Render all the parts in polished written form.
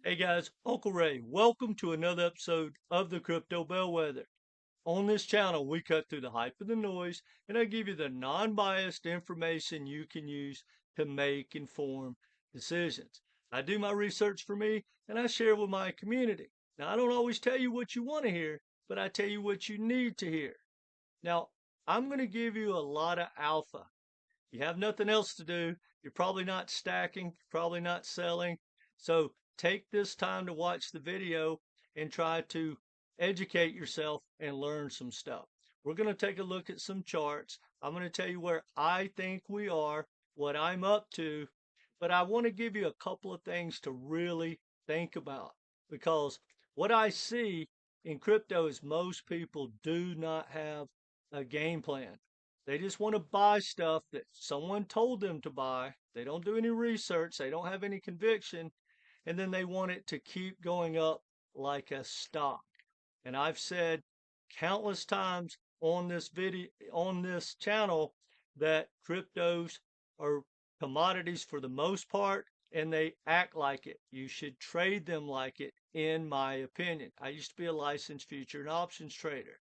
Hey guys, Uncle Ray, welcome to another episode of the Crypto Bellwether. On this channel, we cut through the hype and the noise, and I give you the non-biased information you can use to make informed decisions. I do my research for me, and I share with my community. Now, I don't always tell you what you want to hear, but I tell you what you need to hear. Now, I'm going to give you a lot of alpha. You have nothing else to do. You're probably not stacking, probably not selling. So take this time to watch the video and try to educate yourself and learn some stuff. We're going to take a look at some charts. I'm going to tell you where I think we are, what I'm up to, but I want to give you a couple of things to really think about because what I see in crypto is most people do not have a game plan. They just want to buy stuff that someone told them to buy. They don't do any research. They don't have any conviction. And then they want it to keep going up like a stock. And I've said countless times on this video, on this channel, that cryptos are commodities for the most part, and they act like it. You should trade them like it, in my opinion. I used to be a licensed future and options trader.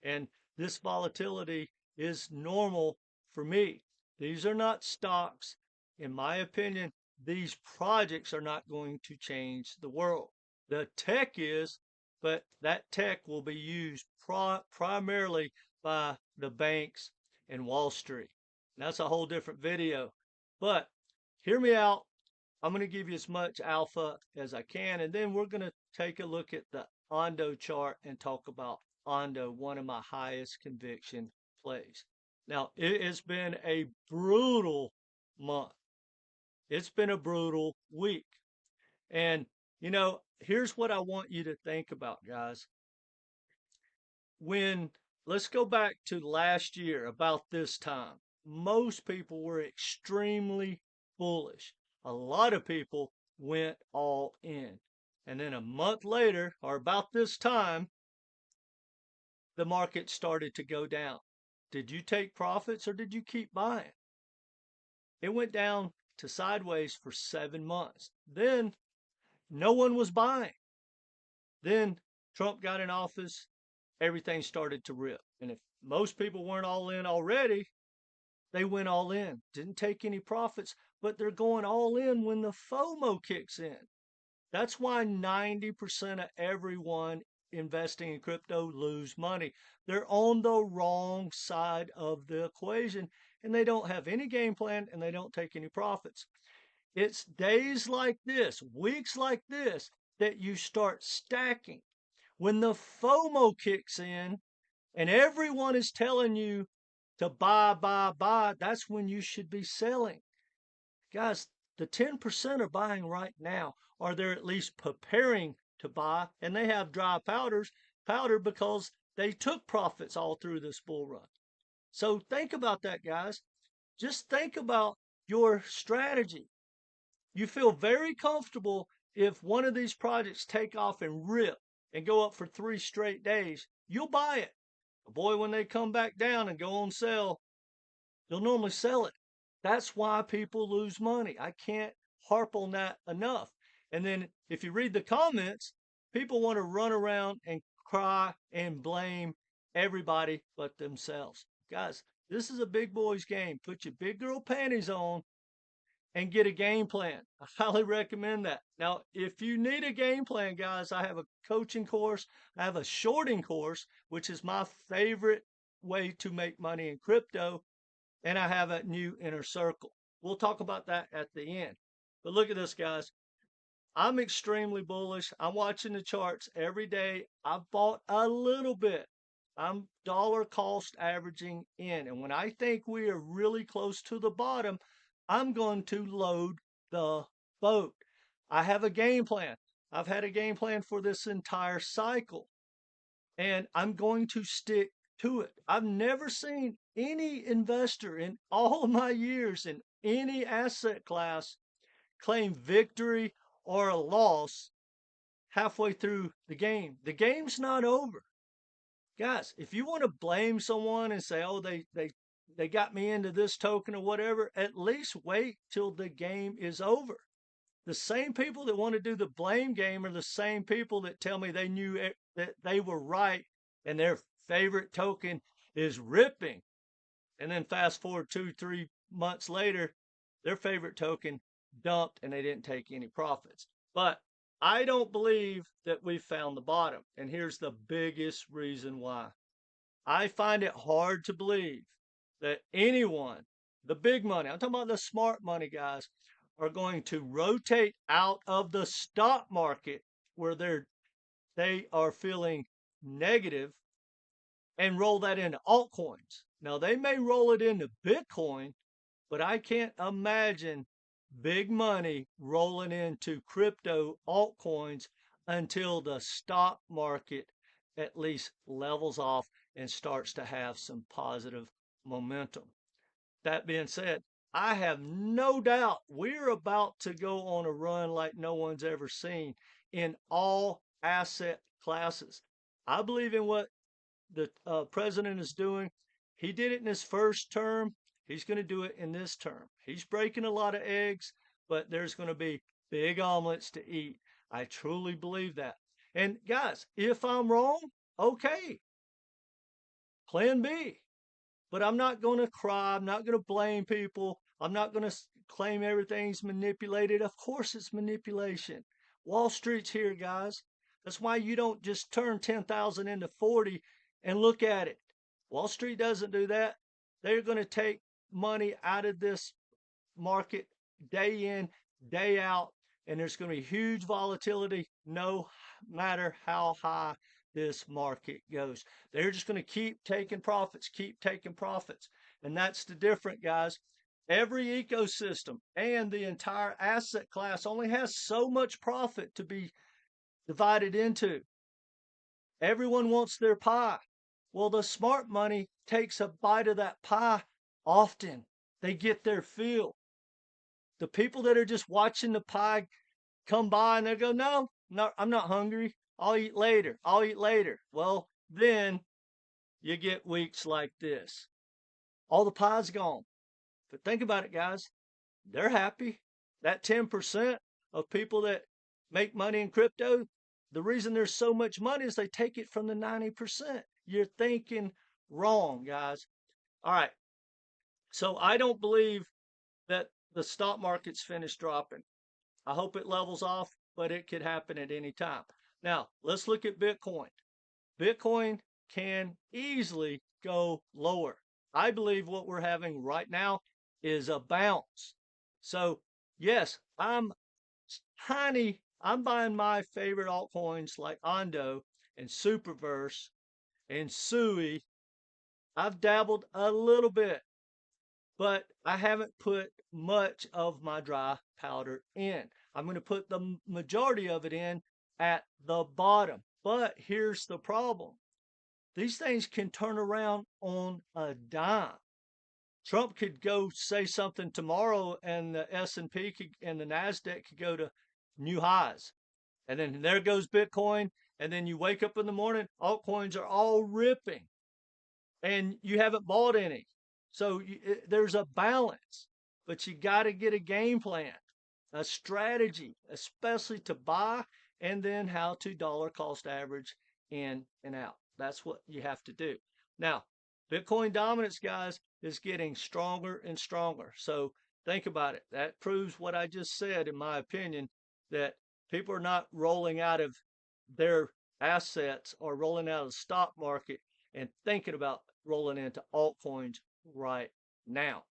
And this volatility is normal for me. These are not stocks. In my opinion, these projects are not going to change the world. The tech is, but that tech will be used primarily by the banks and Wall Street. And that's a whole different video. But hear me out. I'm going to give you as much alpha as I can, and then we're going to take a look at the Ondo chart and talk about Ando, one of my highest conviction plays. Now, it has been a brutal month. It's been a brutal week. And, here's what I want you to think about, guys. Let's go back to last year, about this time, most people were extremely bullish. A lot of people went all in. And then a month later, or about this time, the market started to go down. Did you take profits or did you keep buying? It went down to sideways for 7 months. Then no one was buying. Then Trump got in office, everything started to rip. And if most people weren't all in already, they went all in, didn't take any profits, but they're going all in when the FOMO kicks in. That's why 90% of everyone investing in crypto lose money. They're on the wrong side of the equation and they don't have any game plan and they don't take any profits. It's days like this, weeks like this, that you start stacking. When the FOMO kicks in and everyone is telling you to buy, that's when you should be selling. Guys, the 10% are buying right now, or they're at least preparing to buy, and they have dry powder because they took profits all through this bull run. So think about that, guys. Just think about your strategy. You feel very comfortable if one of these projects take off and rip and go up for 3 straight days, you'll buy it. But boy, when they come back down and go on sale, you'll normally sell it. That's why people lose money. I can't harp on that enough. And then if you read the comments, people want to run around and cry and blame everybody but themselves. Guys, this is a big boys game. Put your big girl panties on and get a game plan. I highly recommend that. Now, if you need a game plan, guys, I have a coaching course. I have a shorting course, which is my favorite way to make money in crypto. And I have a new inner circle. We'll talk about that at the end. But look at this, guys. I'm extremely bullish. I'm watching the charts every day. I've bought a little bit. I'm dollar cost averaging in. And when I think we are really close to the bottom, I'm going to load the boat. I have a game plan. I've had a game plan for this entire cycle. And I'm going to stick to it. I've never seen any investor in all of my years in any asset class claim victory or a loss halfway through the game. The game's not over. Guys, if you want to blame someone and say, oh, they got me into this token or whatever, at least wait till the game is over. the same people that want to do the blame game are the same people that tell me they knew that they were right and their favorite token is ripping. And then fast forward 2, 3 months later, their favorite token dumped and they didn't take any profits. But I don't believe that we found the bottom. And here's the biggest reason why. I find it hard to believe that anyone, the big money, I'm talking about the smart money guys, are going to rotate out of the stock market where they are feeling negative and roll that into altcoins. Now they may roll it into Bitcoin, but I can't imagine big money rolling into crypto altcoins until the stock market at least levels off and starts to have some positive momentum. That being said, I have no doubt we're about to go on a run like no one's ever seen in all asset classes. I believe in what the president is doing. He did it in his first term. He's going to do it in this term. He's breaking a lot of eggs, but there's going to be big omelets to eat. I truly believe that. And guys, if I'm wrong, okay, plan B. But I'm not going to cry. I'm not going to blame people. I'm not going to claim everything's manipulated. Of course, it's manipulation. Wall Street's here, guys. That's why you don't just turn 10,000 into 40 and look at it. Wall Street doesn't do that. They're going to take money out of this market day in, day out, and there's going to be huge volatility no matter how high this market goes. They're just going to keep taking profits, keep taking profits. And that's the difference, guys. Every ecosystem and the entire asset class only has so much profit to be divided into. Everyone wants their pie. Well, the smart money takes a bite of that pie often. They get their fill. The people that are just watching the pie come by and they go, no, I'm not hungry. I'll eat later. I'll eat later. Well, then you get weeks like this. All the pie's gone. But think about it, guys. They're happy. That 10% of people that make money in crypto, the reason there's so much money is they take it from the 90%. You're thinking wrong, guys. All right. So I don't believe that the stock market's finished dropping. I hope it levels off, but it could happen at any time. Now, let's look at Bitcoin. Bitcoin can easily go lower. I believe what we're having right now is a bounce. So, yes, I'm buying my favorite altcoins like Ondo and Superverse and Sui. I've dabbled a little bit, but I haven't put much of my dry powder in. I'm going to put the majority of it in at the bottom. But here's the problem. These things can turn around on a dime. Trump could go say something tomorrow and the S&P and the NASDAQ could go to new highs. And then there goes Bitcoin. And then you wake up in the morning, altcoins are all ripping and you haven't bought any. So there's a balance, but you got to get a game plan, a strategy, especially to buy and then how to dollar cost average in and out. That's what you have to do. Now, Bitcoin dominance, guys, is getting stronger and stronger. So think about it. That proves what I just said, in my opinion, that people are not rolling out of their assets or rolling out of the stock market and thinking about rolling into altcoins right now.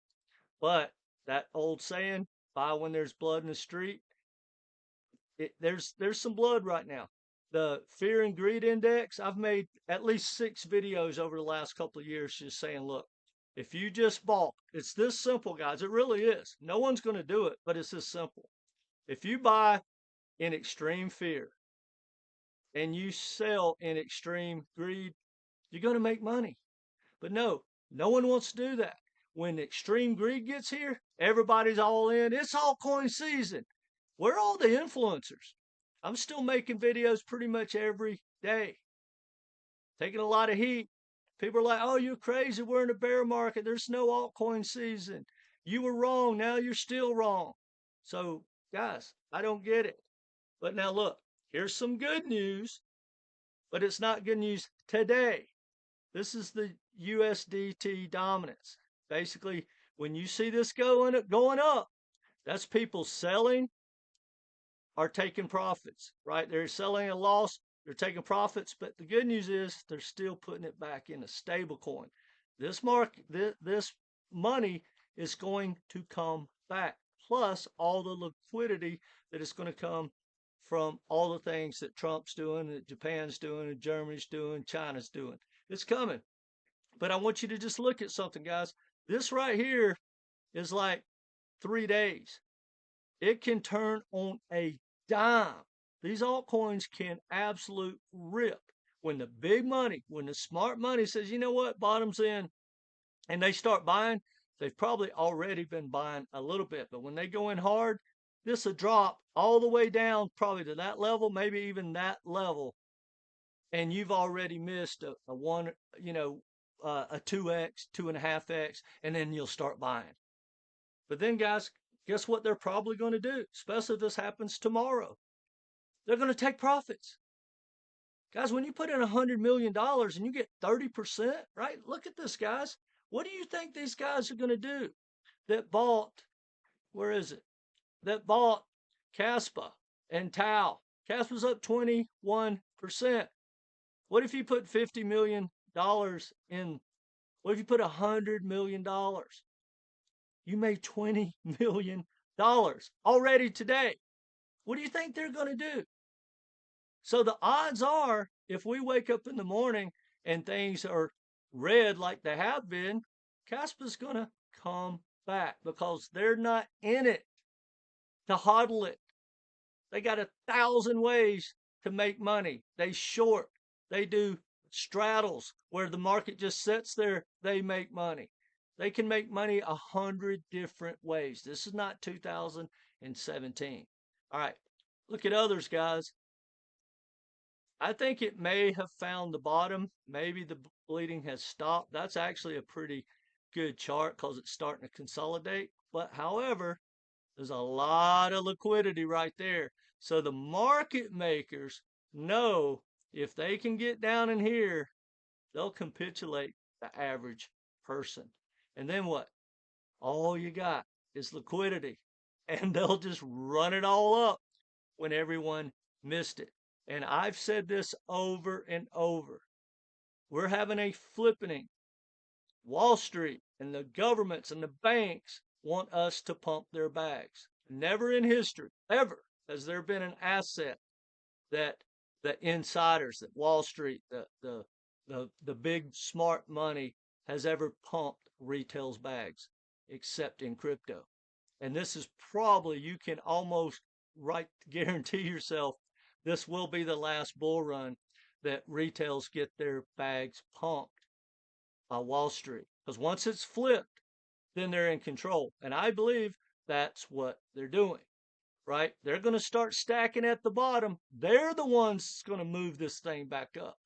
But that old saying, buy when there's blood in the street, there's some blood right now. The fear and greed index, I've made at least 6 videos over the last couple of years just saying, look, if you just bought, it's this simple, guys. It really is. No one's going to do it, but it's this simple. If you buy in extreme fear and you sell in extreme greed, you're going to make money. But no one wants to do that. When extreme greed gets here, everybody's all in. It's altcoin season. Where are all the influencers? I'm still making videos pretty much every day. Taking a lot of heat. People are like, oh, you're crazy. We're in a bear market. There's no altcoin season. You were wrong. Now you're still wrong. So Guys, I don't get it. But now look, here's some good news, but it's not good news today. This is the USDT dominance. Basically, when you see this going up, that's people selling or taking profits, right? They're selling a loss, they're taking profits, but the good news is they're still putting it back in a stable coin. This money is going to come back, plus all the liquidity that is going to come from all the things that Trump's doing, that Japan's doing, and Germany's doing, China's doing. It's coming. But I want you to just look at something, guys. This right here is like 3 days. It can turn on a dime. These altcoins can absolute rip. When the big money, when the smart money says, you know what, bottom's in, and they start buying, they've probably already been buying a little bit. But when they go in hard, this will drop all the way down, probably to that level, maybe even that level. And you've already missed a one, a 2x, 2.5x, and then you'll start buying. But then, guys, guess what they're probably going to do, especially if this happens tomorrow? They're going to take profits. Guys, when you put in $100 million and you get 30%, right? Look at this, guys. What do you think these guys are going to do that bought, where is it? That bought Caspa and Tau. Caspa's up 21%. What if you put $50 million in? What if you put $100 million? You made $20 million already today. What do you think they're going to do? So the odds are, if we wake up in the morning and things are red like they have been, Caspa's going to come back because they're not in it to hodl it. They got 1,000 ways to make money. They short. They do straddles where the market just sits there. They make money. They can make money 100 different ways. This is not 2017. All right, look at others, guys. I think it may have found the bottom. Maybe the bleeding has stopped. That's actually a pretty good chart because it's starting to consolidate. But however, there's a lot of liquidity right there. So the market makers know if they can get down in here, they'll capitulate the average person. And then what? All you got is liquidity. And they'll just run it all up when everyone missed it. And I've said this over and over. We're having a flippening. Wall Street and the governments and the banks want us to pump their bags. Never in history, ever, has there been an asset that the insiders, that Wall Street, the big smart money has ever pumped retail's bags, except in crypto. And this is probably, you can almost guarantee yourself, this will be the last bull run that retails get their bags pumped by Wall Street. Because once it's flipped, then they're in control. And I believe that's what they're doing, right? They're going to start stacking at the bottom. They're the ones that's going to move this thing back up.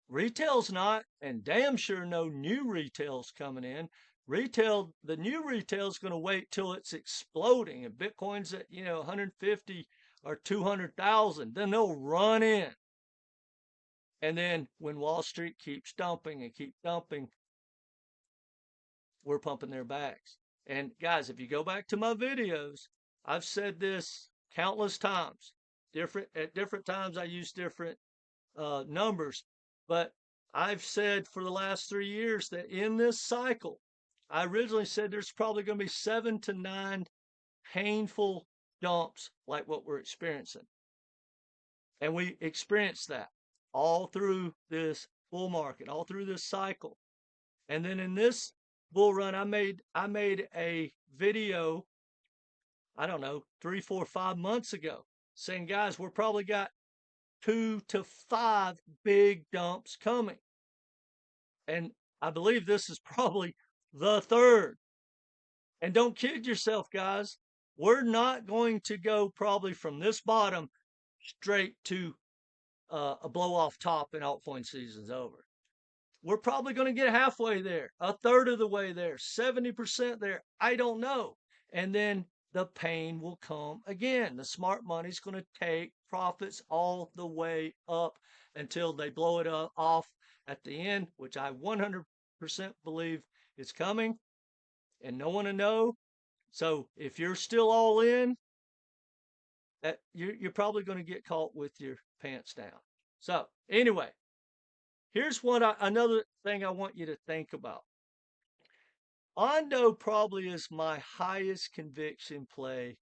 Retail's not, and damn sure no new retail's coming in. The new retail's going to wait till it's exploding and Bitcoin's at, 150 or 200,000. Then they'll run in. And then when Wall Street keeps dumping and keep dumping, we're pumping their bags. And guys, if you go back to my videos, I've said this countless times. At different times, I use different numbers. But I've said for the last 3 years that in this cycle, I originally said there's probably going to be 7 to 9 painful dumps like what we're experiencing. And we experienced that all through this bull market, all through this cycle. And then in this bull run, I made a video, I don't know, 3, 4, 5 months ago saying, guys, we're probably got 2 to 5 big dumps coming. And I believe this is probably the third. And don't kid yourself, guys. We're not going to go probably from this bottom straight to a blow off top and altcoin season's over. We're probably going to get halfway there, a third of the way there, 70% there. I don't know. And then the pain will come again. The smart money's going to take profits all the way up until they blow it off at the end, which I 100% believe is coming, and no one will know. So if you're still all in, that you're probably going to get caught with your pants down. So anyway, here's another thing I want you to think about. Ondo probably is my highest conviction play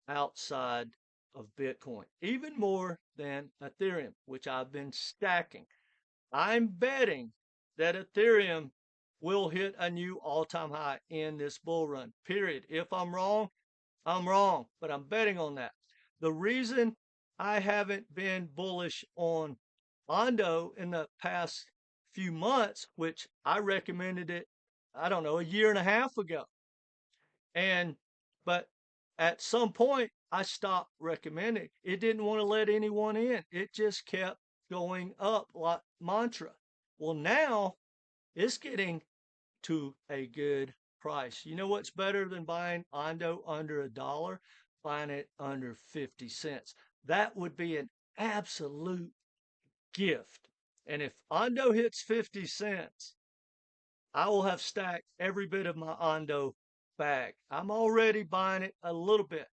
outside of Bitcoin, even more than Ethereum, which I've been stacking. I'm betting that Ethereum will hit a new all-time high in this bull run, period. If I'm wrong, I'm wrong, but I'm betting on that. The reason I haven't been bullish on Ando in the past few months, which I recommended it, I don't know, a year and a half ago. But at some point I stopped recommending. It didn't want to let anyone in. It just kept going up like mantra. Well, now it's getting to a good price. You know what's better than buying Ondo under $1? Buying it under 50 cents. That would be an absolute gift. And if Ondo hits 50 cents, I will have stacked every bit of my Ondo bag. I'm already buying it a little bit.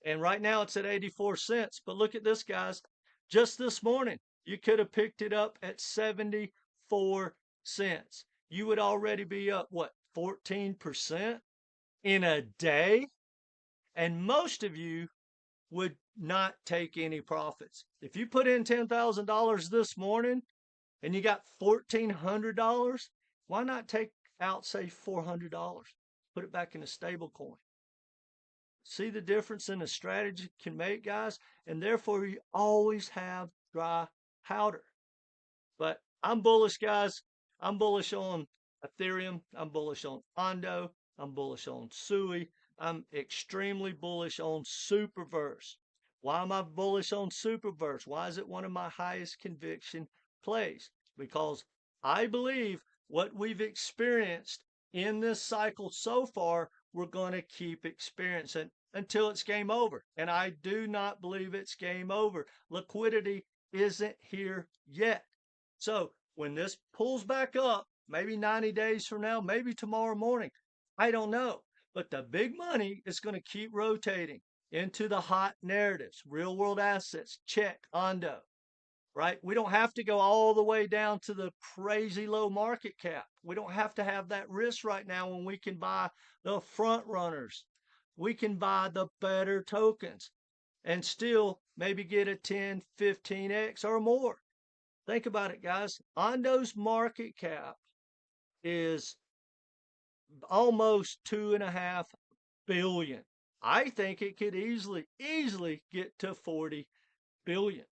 And right now it's at 84 cents. But look at this, guys. Just this morning, you could have picked it up at 74 cents. You would already be up, what, 14% in a day? And most of you would not take any profits. If you put in $10,000 this morning and you got $1,400, why not take out, say, $400? Put it back in a stable coin. See the difference in a strategy can make, guys? And therefore, you always have dry powder. But I'm bullish, guys. I'm bullish on Ethereum. I'm bullish on Ando. I'm bullish on Sui. I'm extremely bullish on Superverse. Why am I bullish on Superverse? Why is it one of my highest conviction plays? Because I believe what we've experienced in this cycle so far, we're going to keep experiencing until it's game over. And I do not believe it's game over. Liquidity isn't here yet. So when this pulls back up, maybe 90 days from now, maybe tomorrow morning, I don't know. But the big money is going to keep rotating into the hot narratives, real world assets, check, Ondo, right? We don't have to go all the way down to the crazy low market cap. We don't have to have that risk right now when we can buy the front runners. We can buy the better tokens and still maybe get a 10, 15x or more. Think about it, guys. Ondo's market cap is almost 2.5 billion. I think it could easily get to 40 billion.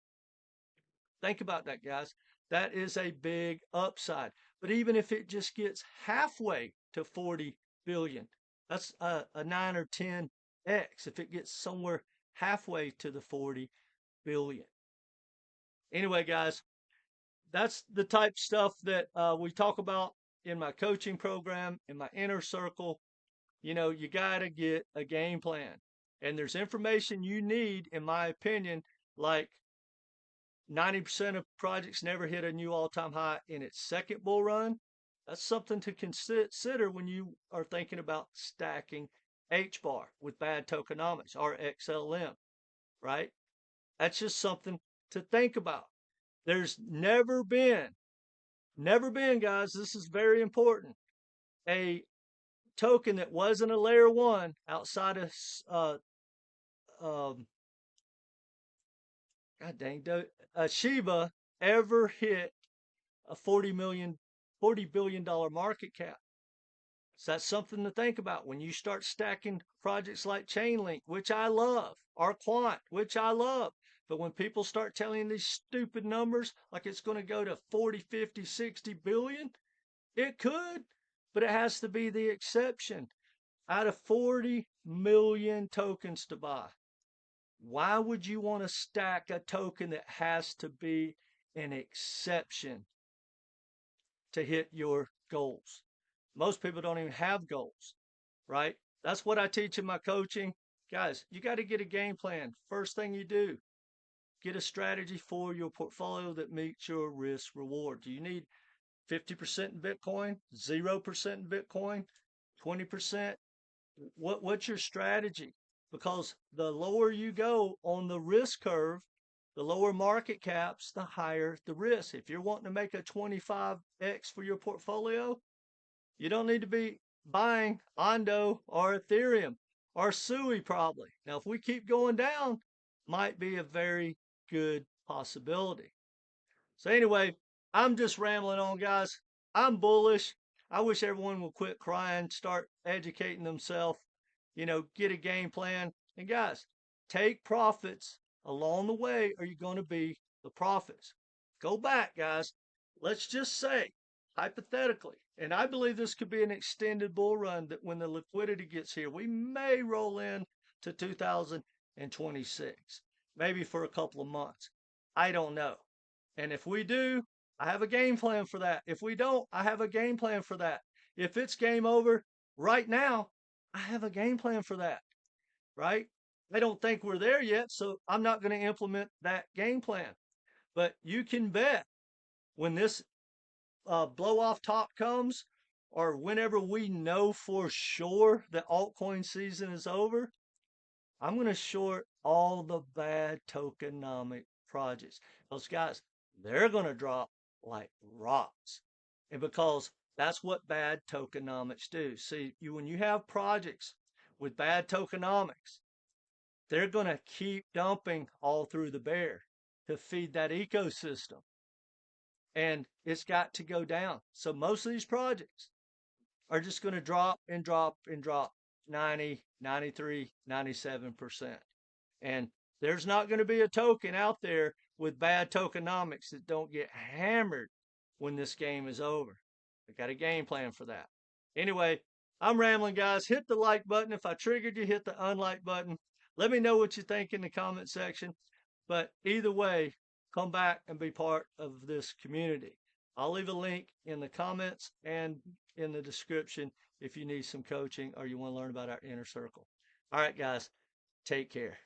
Think about that, guys. That is a big upside. But even if it just gets halfway to 40 billion, that's a 9 or 10x if it gets somewhere halfway to the 40 billion. Anyway, guys, that's the type of stuff that we talk about in my coaching program, in my inner circle. You know, you got to get a game plan. And there's information you need, in my opinion, like 90% of projects never hit a new all-time high in its second bull run. That's something to consider when you are thinking about stacking HBAR with bad tokenomics or XLM, right? That's just something to think about. There's never been, guys, this is very important, a token that wasn't a layer one outside of God dang, Shiba ever hit a $40 billion market cap. So that's something to think about when you start stacking projects like Chainlink, which I love, or Quant, which I love. But when people start telling these stupid numbers, like it's going to go to 40, 50, 60 billion, it could, but it has to be the exception. Out of 40 million tokens to buy, why would you want to stack a token that has to be an exception to hit your goals? Most people don't even have goals, right? That's what I teach in my coaching. Guys, you got to get a game plan. First thing you do, get a strategy for your portfolio that meets your risk reward. Do you need 50% in Bitcoin, 0% in Bitcoin, 20%? What's your strategy? Because the lower you go on the risk curve, the lower market caps, the higher the risk. If you're wanting to make a 25x for your portfolio, you don't need to be buying Ondo or Ethereum or Sui probably. Now, if we keep going down, might be a very good possibility. So anyway, I'm just rambling on, guys. I'm bullish. I wish everyone would quit crying, start educating themselves, get a game plan. And guys, take profits along the way, or you're going to be the profits. Go back, guys. Let's just say, hypothetically, and I believe this could be an extended bull run, that when the liquidity gets here, we may roll in to 2026, maybe for a couple of months. I don't know. And if we do, I have a game plan for that. If we don't, I have a game plan for that. If it's game over right now, I have a game plan for that, right? I don't think we're there yet, so I'm not going to implement that game plan. But you can bet when this blow off top comes, or whenever we know for sure that altcoin season is over, I'm going to short all the bad tokenomic projects. Those guys, they're going to drop like rocks. And because that's what bad tokenomics do. See, when you have projects with bad tokenomics, they're going to keep dumping all through the bear to feed that ecosystem. And it's got to go down. So most of these projects are just going to drop and drop and drop 90, 93, 97%. And there's not going to be a token out there with bad tokenomics that don't get hammered when this game is over. I got a game plan for that. Anyway, I'm rambling, guys. Hit the like button. If I triggered you, hit the unlike button. Let me know what you think in the comment section. But either way, come back and be part of this community. I'll leave a link in the comments and in the description if you need some coaching or you want to learn about our inner circle. All right, guys, take care.